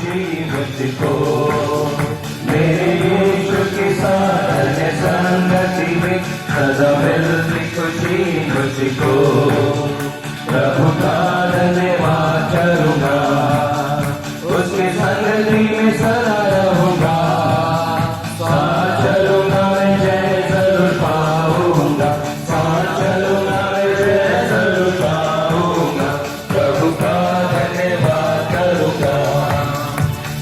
खुशी मुझको, मेरे यीशु की साथ संगति में सदा मिलती खुशी मुझको। प्रभु का धन्यवाद करूंगा, उसके संगति में सदा रहूंगा। साथ चलूंगा मैं जय जरूर पाऊंगा, साथ चलूंगा मैं जय जरूर पाऊंगा। प्रभु का धन्यवाद करूंगा,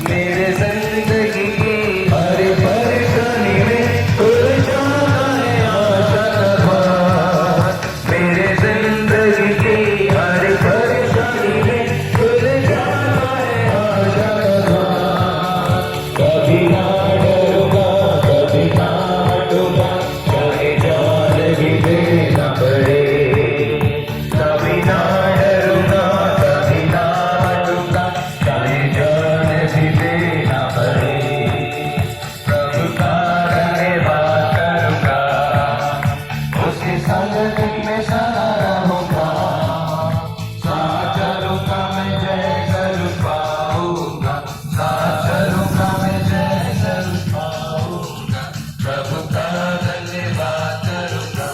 मेरे जिंदगी की हर परेशानी में खुल जाता है आशा का द्वार। मेरे जिंदगी की हर परेशानी में खुल जाता है आशा का द्वार। कभी ना डरूंगा, कभी ना हटूंगा, चाहे जान भी देना पड़े। कभी ना डरूंगा, कभी ना हटूंगा, चाहे जान भी देना पड़े। प्रभु का धन्यवाद करूंगा, उसकी संगति में सदा रहूंगा। साथ चलूंगा मैं जय जरूर पाऊंगा, साथ चलूंगा मैं जय जरूर पाऊंगा। प्रभु का धन्यवाद करूंगा,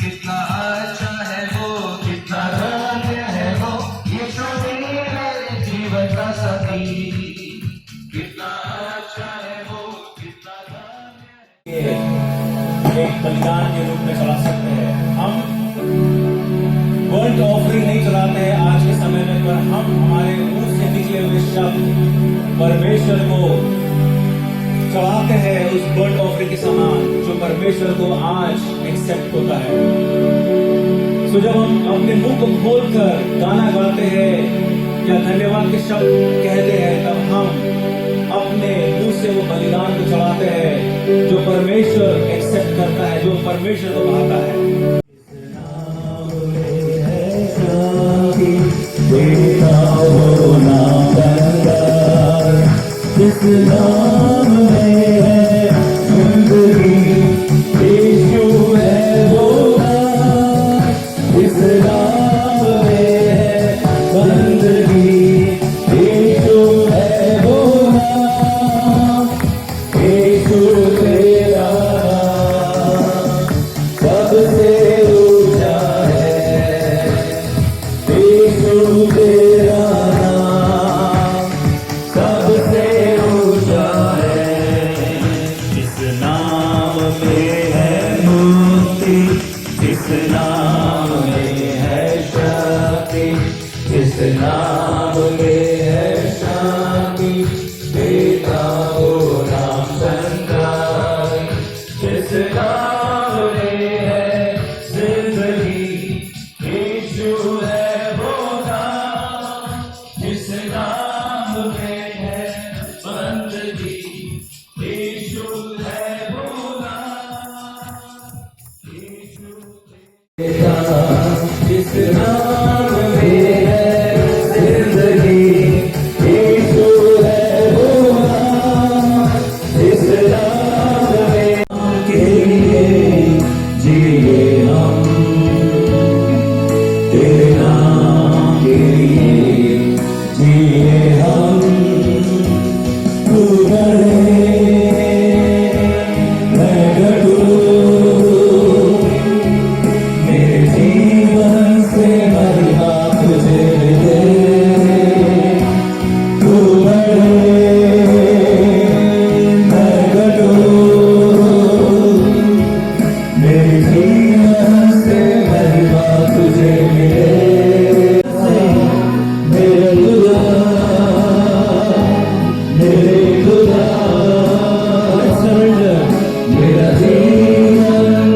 कितना अच्छा है वो, कितना धन्य है वो, यीशु मेरे जीवन का साथी। कितना अच्छा है वो, कितना धन्य है। एक बलिदान के रूप में चला सकते हैं। हम वर्ल्ड ऑफरिंग नहीं चलाते हैं आज के समय में, पर हम हमारे मुंह से निकले हुए शब्द परमेश्वर को चढ़ाते हैं उस वर्ल्ड ऑफरिंग के समान जो परमेश्वर को आज एक्सेप्ट होता है। तो जब हम अपने मुंह को खोलकर गाना गाते हैं या धन्यवाद के शब्द कहते हैं, तब हम अपने मुंह से वो बलिदान को चढ़ाते हैं जो परमेश्वर एक्सेप्ट करता है, जो परमेश्वर को भाता है। जिस नाम में है जिंदगी, यीशु है वो नाम। जिस नाम में है जिंदगी, यीशु है वो नाम। यीशु तेरा नाम सबसे ऊंचा है। यीशु तेरा नाम सबसे ऊंचा है। इस नाम में है मुक्ति, इस नाम में है शक्ति, इस नाम में है शांति। देता वो नाम संतान, जिस नाम में है जिंदगी, यीशु है वो नाम। जिस नाम में है बंदगी, यीशु है वो नाम। यीशु जिस नाम में है जिंदगी, यीशु है वो नाम। जिस नाम में के लिए जिए हम, तेरे नाम के लिए जिए हम। तू बढ़े मैं घटूं, मेरे जीवन से महिमा तुझे मिले। तू बढ़े मैं घटूं, मेरे जीवन से महिमा तुझे मिले। मेरे खुदा, मेरे खुदा, मेरा जीवन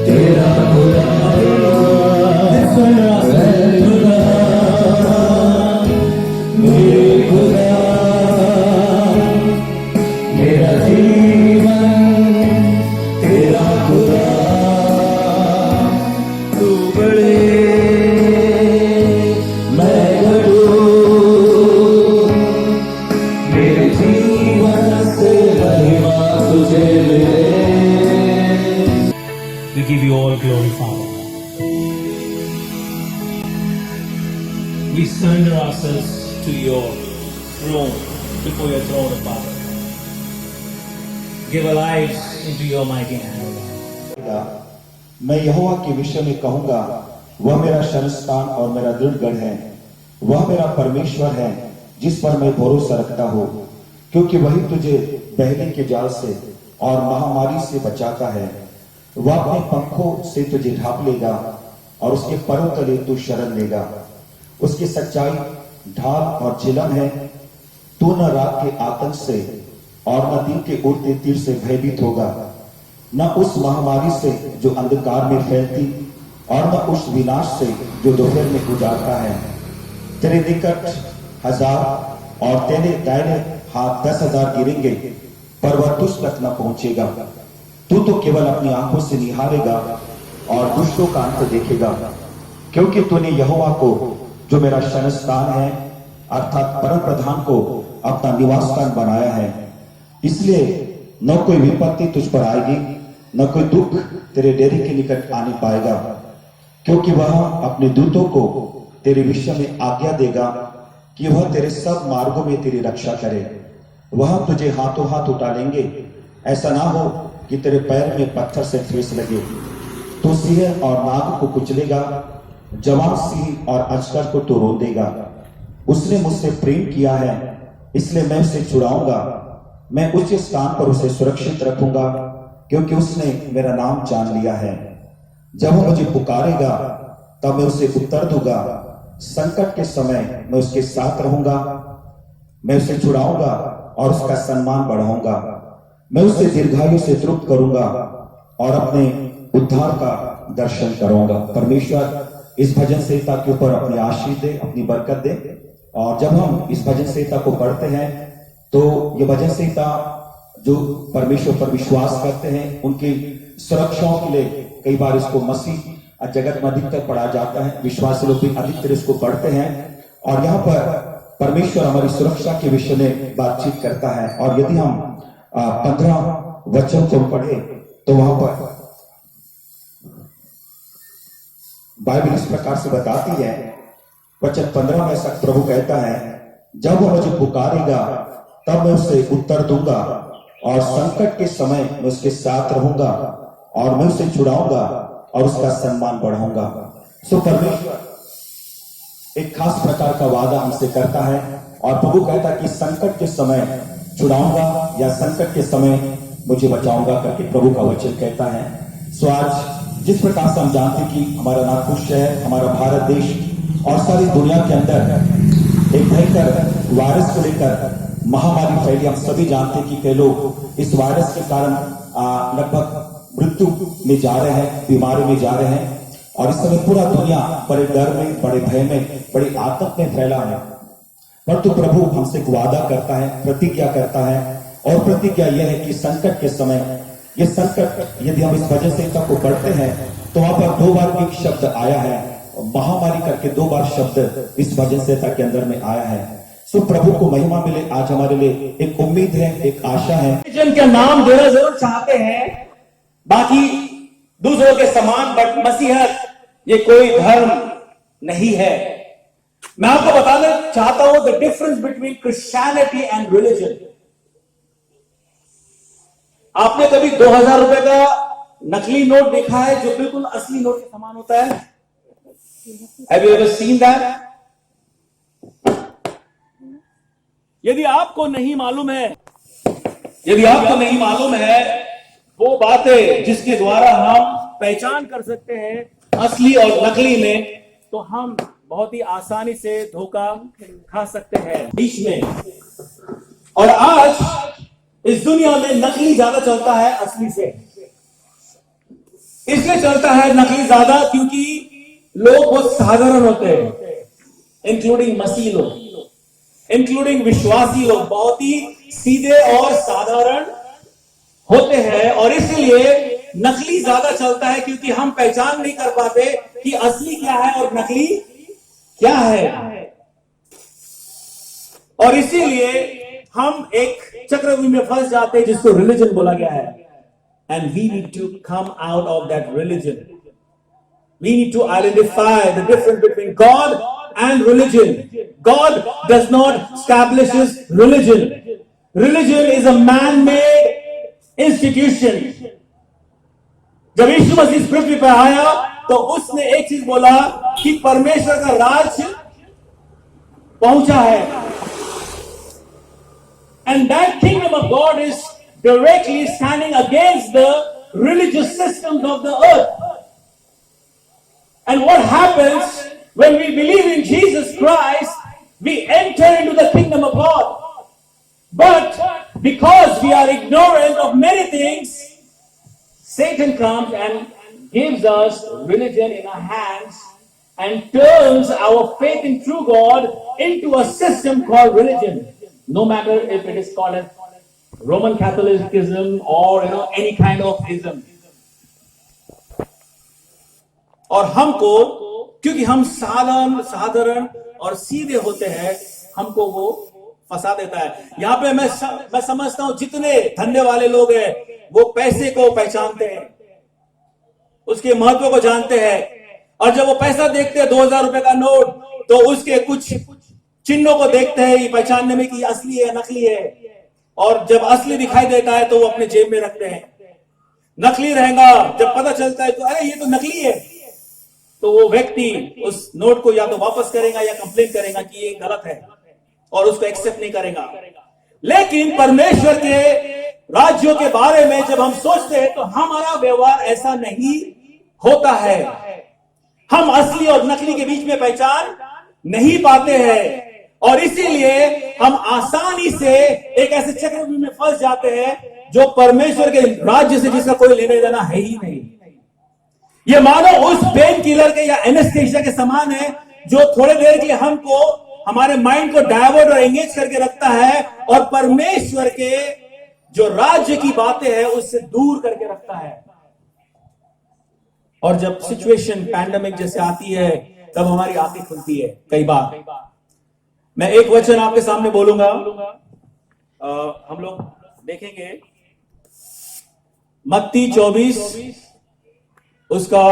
तेरा खुदा है। खुदा, मेरे खुदा, मेरा जीवन तेरा खुदा। तू बड़े मैं घटूं, मेरे जीवन से महिमा तुझे मिले। We give you all glory, Father. We surrender ourselves to your throne, before your throne, O Father. Give our lives into your mighty hand. मैं यहोवा के विषय में कहूंगा, वह मेरा शरणस्थान और मेरा दृढ़ गढ़ है। वह मेरा परमेश्वर है जिस पर मैं भरोसा रखता हूँ, क्योंकि वही तुझे बहने के जाल से और महामारी से बचाता है। वह अपने पंखों से तुझे ढांप लेगा और उसके परों तले तू शरण लेगा। उसकी सच्चाई ढाल और झिलम है। तू न रात के आतंक से और न दिन के उड़ते तीर से भयभीत होगा, न उस महामारी से जो अंधकार में फैलती और न उस विनाश से जो दोपहर में गुजारता है। तेरे निकट 1000 और तेरे दाहिने हाथ 10,000 गिरेंगे, पर वह तुझ तक न पहुंचेगा। तू तो केवल अपनी आंखों से निहारेगा और दुष्टों का अंत देखेगा, क्योंकि तूने यहोवा को जो मेरा शरणस्थान है अर्थात परम प्रधान को अपना निवास स्थान बनाया है। इसलिए न कोई विपत्ति तुझ पर आएगी, न कोई दुख तेरे डेरे के निकट आने पाएगा, क्योंकि वह अपने दूतों को तेरे विषय में आज्ञा देगा कि वह तेरे सब मार्गों में तेरी रक्षा करे। वह तुझे हाथों हाथ उठा लेंगे, ऐसा ना हो कि तेरे पैर में पत्थर से ठेस लगे। तू सिंह और नाग को कुचलेगा, जवान सिंह और अजगर को तो रोक देगा। उसने मुझसे प्रेम किया है, इसलिए मैं उसे छुड़ाऊंगा। मैं उच्च स्थान पर उसे सुरक्षित रखूंगा, क्योंकि उसने मेरा नाम जान लिया है। जब वो मुझे पुकारेगा तब मैं उसे उत्तर दूंगा। संकट के समय मैं उसके साथ रहूंगा। मैं उसे छुड़ाऊंगा और उसका सम्मान बढ़ाऊंगा। मैं उसे दीर्घायु से तृप्त करूंगा और अपने उद्धार का दर्शन करूंगा। परमेश्वर इस भजन संहिता के ऊपर अपनी आशीष दे, अपनी बरकत दे। और जब हम इस भजन संहिता को पढ़ते हैं तो ये भजन संहिता जो परमेश्वर पर विश्वास करते हैं उनकी सुरक्षाओं के लिए कई बार इसको मसीह जगत में अधिकतर पढ़ा जाता है। विश्वासी लोग भी अधिकतर इसको पढ़ते हैं और यहाँ पर परमेश्वर हमारी सुरक्षा के विषय में बातचीत करता है। और यदि हम 15 वचन को पढ़े तो वहां पर बाइबल इस प्रकार से बताती है। वचन 15 में ऐसा प्रभु कहता है, जब वह मुझे पुकारेगा तब मैं उसे उत्तर दूंगा और संकट के समय मैं उसके साथ रहूंगा और मैं उसे छुड़ाऊंगा और उसका सम्मान बढ़ाऊंगा। सो परमेश्वर एक खास प्रकार का वादा हमसे करता है और प्रभु कहता है कि संकट के समय छुड़ाऊंगा या संकट के समय मुझे बचाऊंगा करके प्रभु का वचन कहता है। सो आज जिस प्रकार से हम जानते कि हमारा नागपुर शहर, हमारा भारत देश और सारी दुनिया के अंदर एक भयंकर वायरस को लेकर महामारी फैली। हम सभी जानते हैं कि कई लोग इस वायरस के कारण लगभग मृत्यु में जा रहे हैं, बीमारी में जा रहे हैं और इस समय पूरा दुनिया बड़े डर में, बड़े भय में, बड़े आतंक में फैला है। परंतु प्रभु हमसे एक वादा करता है, प्रतिज्ञा करता है और प्रतिज्ञा यह है कि संकट के समय ये संकट यदि हम इस भजन संहिता को पढ़ते हैं तो वहां पर 2 बार एक शब्द आया है, महामारी करके 2 बार शब्द इस भजन संहिता के अंदर में आया है। सो प्रभु को महिमा मिले। आज हमारे लिए एक उम्मीद है, एक आशा है। जिनका नाम देना जरूर चाहते हैं, बाकी दूसरों के समान, बट मसीहत ये कोई धर्म नहीं है। मैं आपको बताना चाहता हूं the difference between Christianity and religion. आपने कभी 2000 रुपए का नकली नोट देखा है जो बिल्कुल असली नोट के समान होता है? Have you ever seen that? यदि आपको नहीं मालूम है वो बातें जिसके द्वारा हम पहचान कर सकते हैं असली और नकली में, तो हम बहुत ही आसानी से धोखा खा सकते हैं बीच में। और आज इस दुनिया में नकली ज्यादा चलता है असली से। इसलिए चलता है नकली ज्यादा क्योंकि लोग बहुत साधारण होते हैं, इंक्लूडिंग मसीह लोग, इंक्लूडिंग विश्वासी लोग बहुत ही सीधे और साधारण होते हैं। और इसलिए नकली ज्यादा चलता है क्योंकि हम पहचान नहीं कर पाते कि असली क्या है और नकली क्या है। और इसीलिए हम एक चक्रव्यूह में फंस जाते हैं जिसको रिलीजन बोला गया है। And we need to come out of that religion. We need to identify the difference between God and religion. God does not establish religion. Religion is a man-made institution. जब यीशु मसीह इस पृथ्वी पर आया तो उसने एक चीज बोला कि परमेश्वर का राज पहुंचा है. And that kingdom of God is directly standing against the religious systems of the earth. And what happens when we believe in Jesus Christ, we enter into the kingdom of God. But because we are ignorant of many things, Satan comes and gives us religion in our hands and turns our faith in true God into a system called religion. No matter if it is called as Roman Catholicism or any kind of ism. और हमको क्योंकि हम साधारण और सीधे होते हैं, हमको वो फंसा देता है. यहाँ पे मैं समझता हूं जितने धंधे वाले लोग हैं वो पैसे को पहचानते हैं, उसके महत्व को जानते हैं, और जब वो पैसा देखते हैं 2000 रुपए का नोट तो उसके कुछ चिन्हों को देखते हैं पहचानने में कि असली है नकली है, और जब असली दिखाई देता है तो वो अपने जेब में रखते हैं. नकली रहेगा, जब पता चलता है तो अरे ये तो नकली है, तो वो व्यक्ति उस नोट को या तो वापस करेगा या कंप्लेन करेगा कि ये गलत है और उसको एक्सेप्ट नहीं करेगा. लेकिन परमेश्वर के राज्यों के बारे में जब हम सोचते हैं तो हमारा व्यवहार ऐसा नहीं होता है. हम असली और नकली के बीच में पहचान नहीं पाते हैं, और इसीलिए हम आसानी से एक ऐसे चक्रव्यूह में फंस जाते हैं जो परमेश्वर के राज्य से जिसका कोई लेने देना है ही नहीं. ये मानो उस पेन किलर के या एनेस्थेसिया के समान है जो थोड़े देर के लिए हमको हमारे माइंड को डायवर्ट और एंगेज करके रखता है, और परमेश्वर के जो राज्य की बातें हैं उससे दूर करके रखता है. और जब सिचुएशन पैंडेमिक जैसे आती है तब हमारी आंखें खुलती है. कई बार मैं एक वचन आपके सामने बोलूंगा, हम लोग देखेंगे मत्ती 24 उसका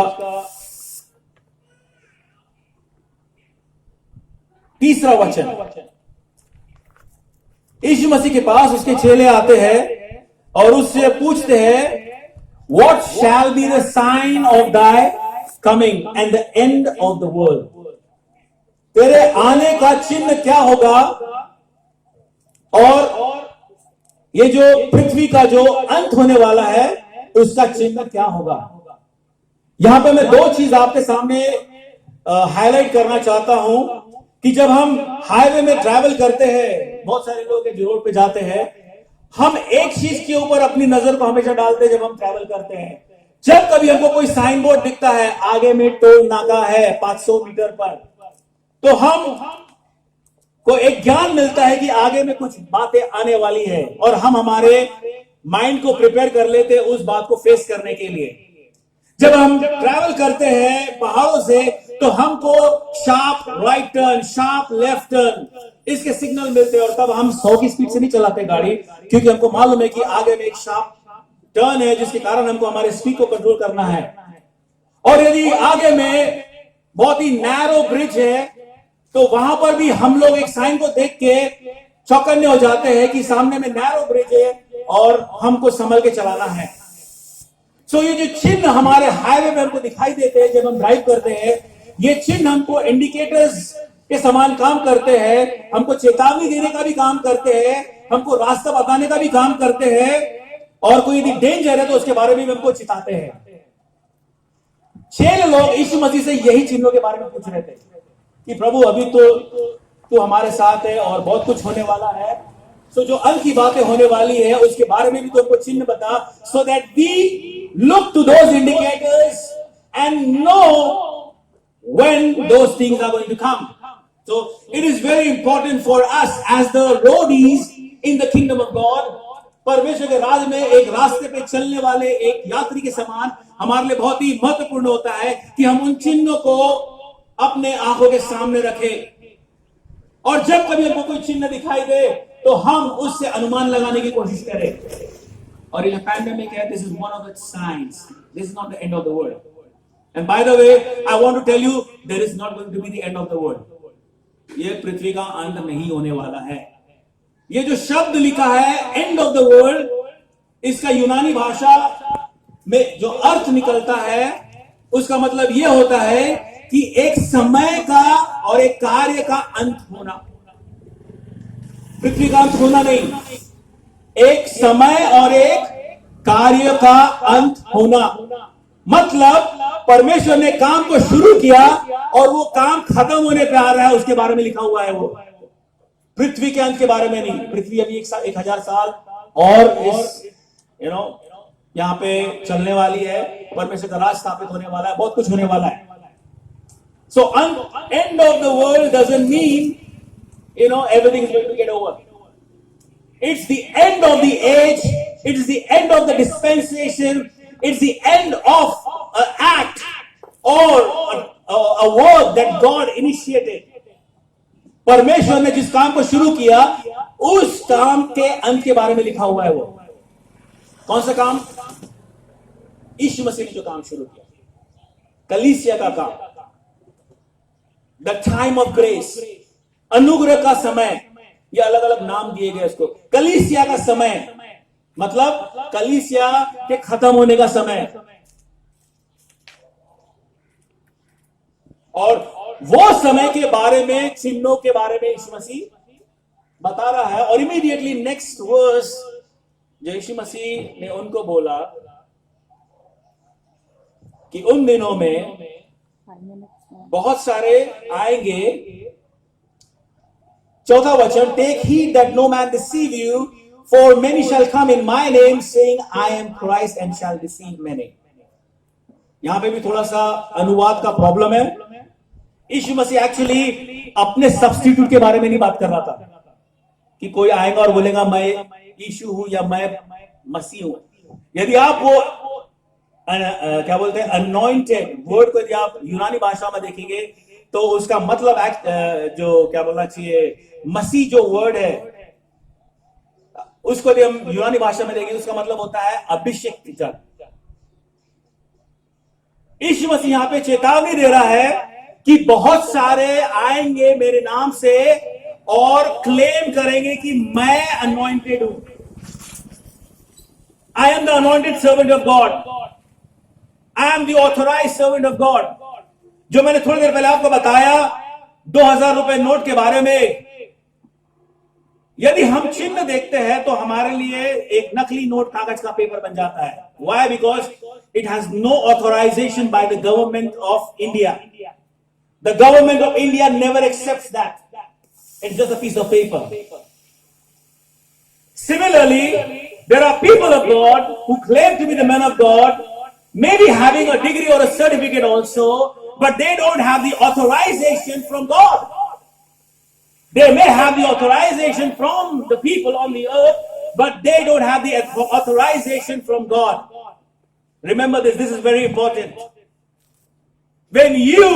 3 वचन. यीशु मसीह के पास उसके चेले आते हैं और उससे पूछते हैं, What shall be the sign of thy coming and the end of the world? तेरे आने का चिन्ह क्या होगा और ये जो पृथ्वी का जो अंत होने वाला है उसका चिन्ह क्या होगा. यहां पे मैं 2 चीज आपके सामने हाईलाइट करना चाहता हूं कि जब हम हाईवे में ट्रैवल करते हैं, बहुत सारे लोग जो रोड पे जाते हैं, हम एक चीज के ऊपर अपनी नजर को हमेशा डालते हैं जब हम ट्रैवल करते हैं. जब कभी हमको कोई साइन बोर्ड दिखता है आगे में टोल नाका है 500 मीटर पर, तो हम को एक ज्ञान मिलता है कि आगे में कुछ बातें आने वाली है, और हम हमारे माइंड को प्रिपेयर कर लेते हैं उस बात को फेस करने के लिए. जब हम ट्रैवल करते हैं पहाड़ों से तो हमको sharp right turn, sharp left turn इसके सिग्नल मिलते हैं, और तब हम 100 की स्पीड से नहीं चलाते गाड़ी, क्योंकि हमको मालूम है कि आगे में एक शार्प टर्न है जिसके कारण हमको हमारे स्पीड को कंट्रोल करना है. और यदि आगे में बहुत ही नैरो ब्रिज है तो वहां पर भी हम लोग एक साइन को देख के चौकन्ने हो जाते हैं कि सामने में नैरो ब्रिज है और हमको संभल के चलाना है. सो ये जो चिन्ह हमारे हाईवे में हमको दिखाई देते हैं जब हम ड्राइव करते हैं, ये चिन्ह हमको इंडिकेटर्स के समान काम करते हैं, हमको चेतावनी देने का भी काम करते हैं, हमको रास्ता बताने का भी काम करते हैं, और कोई यदि डेंजर है तो उसके बारे में भी हमको चिताते हैं. 6 लोग यीशु मसीह से यही चिन्हों के बारे में पूछ रहे थे कि प्रभु अभी तो हमारे साथ है और बहुत कुछ होने वाला है, सो जो अंत की बातें होने वाली है उसके बारे में भी तो हमको चिन्ह बता, so that we look to those indicators and know when those things are going to come. So it is very important for us as the roadies in the kingdom of God. परमेश्वर के राज में एक रास्ते पे चलने वाले एक यात्री के समान हमारे लिए बहुत ही महत्वपूर्ण होता है कि हम उन चिन्हों को अपने आंखों के सामने रखें, और जब कभी हमको कोई चिन्ह दिखाई दे तो हम उससे अनुमान लगाने की कोशिश करें. और इन पैंडेमिक है, this is one of the science, this is not the end of the world. And by the way, I want to tell you, there is not going to be the end of the world. ये पृथ्वी का अंत नहीं होने वाला है। ये जो शब्द लिखा है एंड ऑफ द वर्ल्ड, इसका यूनानी भाषा में जो अर्थ निकलता है उसका मतलब यह होता है कि एक समय का और एक कार्य का अंत होना। पृथ्वी का अंत होना नहीं, एक समय और एक कार्य का अंत होना। मतलब परमेश्वर ने काम को शुरू किया और वो काम खत्म होने पे आ रहा है, उसके बारे में लिखा हुआ है। वो पृथ्वी के अंत के बारे में नहीं। पृथ्वी अभी 1000 साल और इस यहां पे चलने वाली है, परमेश्वर का राज स्थापित होने वाला है, बहुत कुछ होने वाला है। So end of the world doesn't mean everything is going to get over. It's the end of the age, it is the end of the dispensation, it's the end of an act or a work that God initiated. परमेश्वर ने जिस काम को शुरू किया उस काम के अंत के बारे में लिखा हुआ है। वो कौन सा काम? यीशु मसीह ने जो काम शुरू किया, कलीसिया का काम, द टाइम ऑफ ग्रेस, अनुग्रह का समय। ये अलग अलग नाम दिए गए उसको। कलीसिया का समय मतलब कलीसिया के खत्म होने का समय, और वो समय के बारे में, चिन्हों के बारे में यीशु मसीह बता रहा है। और इमीडिएटली नेक्स्ट वर्स जो यीशु मसीह ने उनको बोला कि उन दिनों में बहुत सारे आएंगे। 4वां वचन, take heed that no man deceive you, for many shall come in my name saying I am Christ and shall deceive many. यहां पे भी थोड़ा सा अनुवाद का प्रॉब्लम है। यीशु मसीह एक्चुअली अपने सब्स्टिट्यूट के बारे में नहीं बात कर रहा था कि कोई आएगा और बोलेगा मैं यीशु हूं या मैं मसीह हूं। यदि आप वो क्या बोलते हैं अनॉइंटेड वर्ड को यदि आप यूनानी भाषा में देखेंगे तो उसका मतलब जो क्या बोलना चाहिए, मसीह जो वर्ड है उसको यदि हम यूनानी भाषा में देखेंगे उसका मतलब होता है अभिषेक जन। यीशु मसीह यहां पे चेतावनी दे रहा है कि बहुत सारे आएंगे मेरे नाम से और क्लेम करेंगे कि मैं अनॉइंटेड हूं, I am the anointed servant of God, I am the authorised servant of God. जो मैंने थोड़ी देर पहले आपको बताया 2000 रुपए नोट के बारे में, यदि हम चिन्ह देखते हैं तो हमारे लिए एक नकली नोट कागज का पेपर बन जाता है। Why? Because it has no authorization by the government of India. The government of India never accepts that. It's just a piece of paper. Similarly, there are people of God who claim to be the men of God, maybe having a degree or a certificate also, but they don't have the authorization from God. They may have the authorization from the people on the earth, but they don't have the authorization from God. Remember this is very important. When you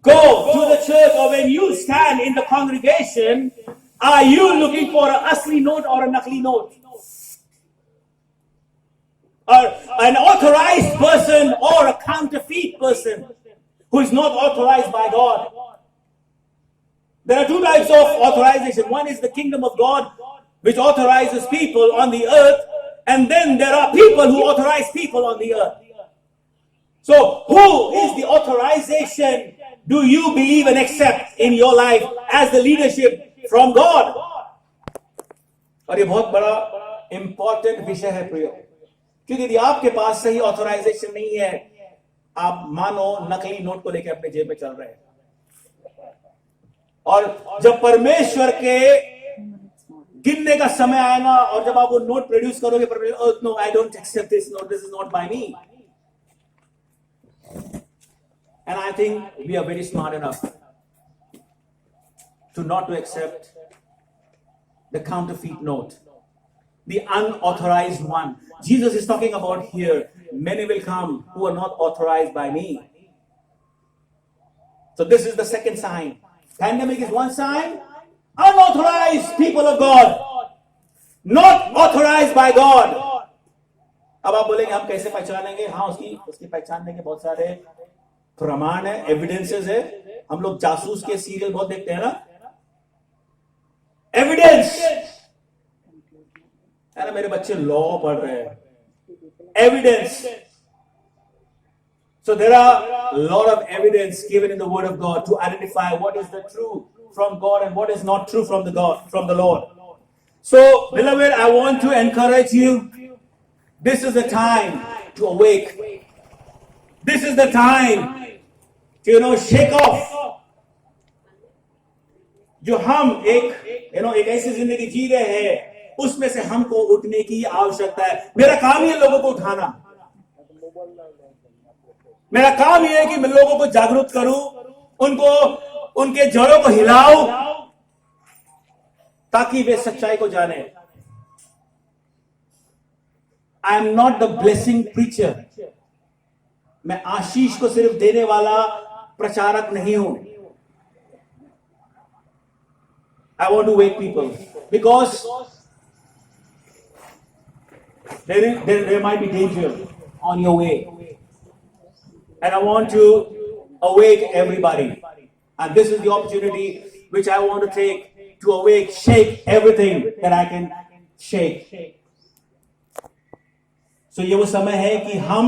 go to the church or when you stand in the congregation, are you looking for an asli note or a nakli note? Or an authorized person or a counterfeit person who is not authorized by God? There are two types of authorization. One is the kingdom of God, which authorizes people on the earth, and then there are people who authorize people on the earth. So, who is the authorization do you believe and accept in your life as the leadership from God? और ये बहुत बड़ा important विषय है प्रियो, क्योंकि यदि आपके पास सही ऑथराइजेशन नहीं है, आप मानो नकली नोट को लेकर अपने जेब में चल रहे हैं। और जब परमेश्वर के गिनने का समय आएगा और जब आप वो नोट प्रोड्यूस करोगे, परमेश्वर, no I don't accept this note, this is not by me. And I think we are very smart enough to not to accept the counterfeit note, the unauthorized one. Jesus is talking about here, many will come who are not authorized by me. So this is the second sign. Pandemic is one sign. Unauthorized people of God, not authorized by God. अब आप बोलेंगे हम कैसे पहचानेंगे? हाँ, उसकी पहचानने के बहुत सारे प्रमाण है, एविडेंसेस है। हम लोग जासूस के सीरियल बहुत देखते हैं ना, एविडेंस है ना, मेरे बच्चे लॉ पढ़ रहे हैं, evidence. So there are a lot of evidence given in the Word of God to identify what is the true from God and what is not true from the Lord. So, beloved, I want to encourage you. This is the time to awake. This is the time to shake off. जो हम एक ऐसी जिंदगी जी रहे हैं, उसमें से हमको उठने की आवश्यकता है. मेरा काम ही है लोगों को उठाना. मेरा काम यह है कि मैं लोगों को जागरूक करूं, उनको उनके जड़ों को हिलाऊं, ताकि वे सच्चाई को जाने. I am not the blessing preacher. मैं आशीष को सिर्फ देने वाला प्रचारक नहीं हूं. I want to wake people because there might be danger on your way. And I want to awake everybody. And this is the opportunity which I want to take to awake, shake everything that I can shake. So ये वो समय है कि हम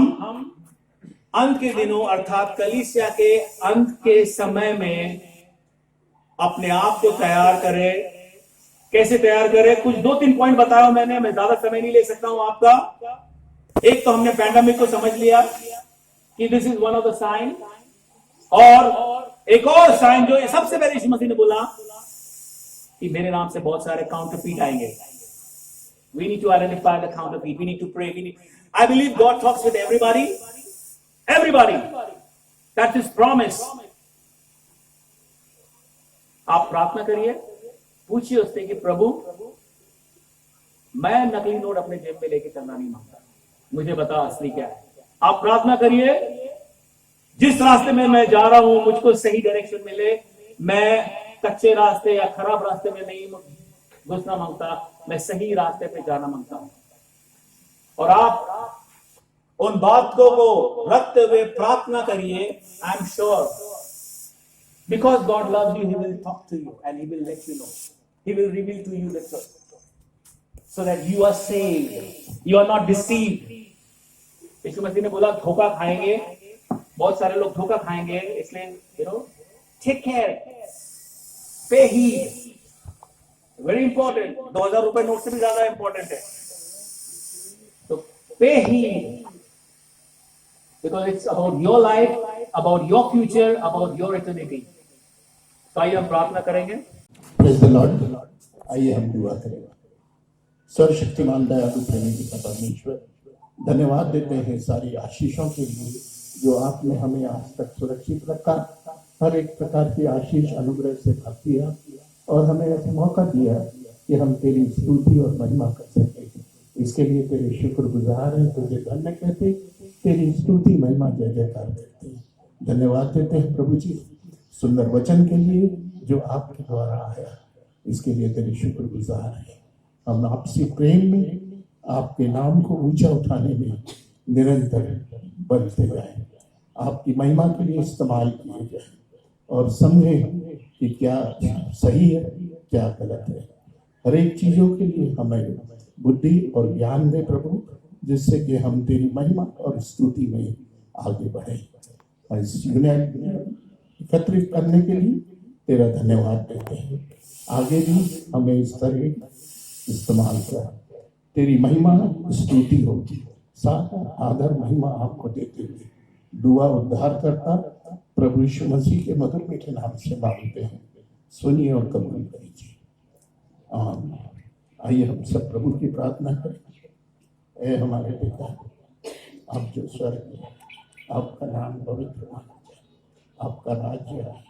अंत के दिनों अर्थात कलीसिया के अंत के समय में अपने आप को तैयार करें. कैसे तैयार करें? कुछ 2-3 पॉइंट बताया मैंने, मैं ज्यादा समय नहीं ले सकता हूं आपका. एक तो हमने पैंडेमिक को समझ लिया कि this is one of the sign, और एक और साइन जो सबसे पहले यीशु मसीह ने बोला कि मेरे नाम से बहुत सारे काउंटरफीट आएंगे. We need to identify the counterfeit, we need to pray, I believe God talks with everybody. That's his promise. आप प्रार्थना करिए, पूछिए उससे कि प्रभु, मैं नकली नोट अपने जेब में लेके चलना नहीं मांगता, मुझे बता असली क्या है. आप प्रार्थना करिए, जिस रास्ते में मैं जा रहा हूं मुझको सही डायरेक्शन मिले. मैं कच्चे रास्ते या खराब रास्ते में नहीं घुसना मांगता, मैं सही रास्ते पे जाना मांगता हूं. और आप उन बातों को रखते हुए प्रार्थना करिए. I am sure because God loves you, He will talk to you and He will let you know. He will reveal to you the truth so that you are saved. You are not deceived. यीशु मसीह ने बोला धोखा खाएंगे, बहुत सारे लोग धोखा खाएंगे, इसलिए take care, pay heed. Very important. 2000 रुपए नोट से भी ज्यादा इंपॉर्टेंट है. तो pay heed because it's about your life, about your future, about your eternity. तो आइए हम प्रार्थना करेंगे. Praise the Lord. आइए हम दुआ करेंगे. सर्वशक्तिमान दयालु प्रेमी पिता परमेश्वर, धन्यवाद देते हैं सारी आशीषों के लिए जो आपने हमें आज तक सुरक्षित रखा. हर एक प्रकार की आशीष अनुग्रह से भर दिया और हमें ऐसा मौका दिया कि हम तेरी स्तुति और महिमा कर सके. इसके लिए तेरे शुक्रगुजार हैं, तुझे धन्य कहते, तेरी स्तुति महिमा जय जयकार करते. धन्यवाद देते हैं प्रभु जी सुंदर वचन के लिए जो आपके द्वारा आया. इसके लिए तेरे शुक्रगुजार हैं. हम आपसे प्रेम में आपके नाम को ऊंचा उठाने में निरंतर बढ़ते जाएं, आपकी महिमा के लिए इस्तेमाल किए जाए और समझें कि क्या सही है क्या गलत है. हर एक चीजों के लिए हमें बुद्धि और ज्ञान दे प्रभु, जिससे कि हम तेरी महिमा और स्तुति में आगे बढ़े. इस यूनियन एकत्रित करने के लिए तेरा धन्यवाद देते हैं. आगे भी हमें इस तरह इस्तेमाल कर तेरी महिमा स्तुति होगी. सारा आदर महिमा आपको देते हुए दुआ उद्धार करता प्रभु यीशु मसीह के मधुर मीठे नाम से मांगते हैं. सुनिए और कबूल करिए. आमीन. आइए हम सब प्रभु की प्रार्थना करें. ऐ हमारे पिता, आप जो स्वर्ग में, आपका नाम पवित्र माना जाए, आपका राज्य आए,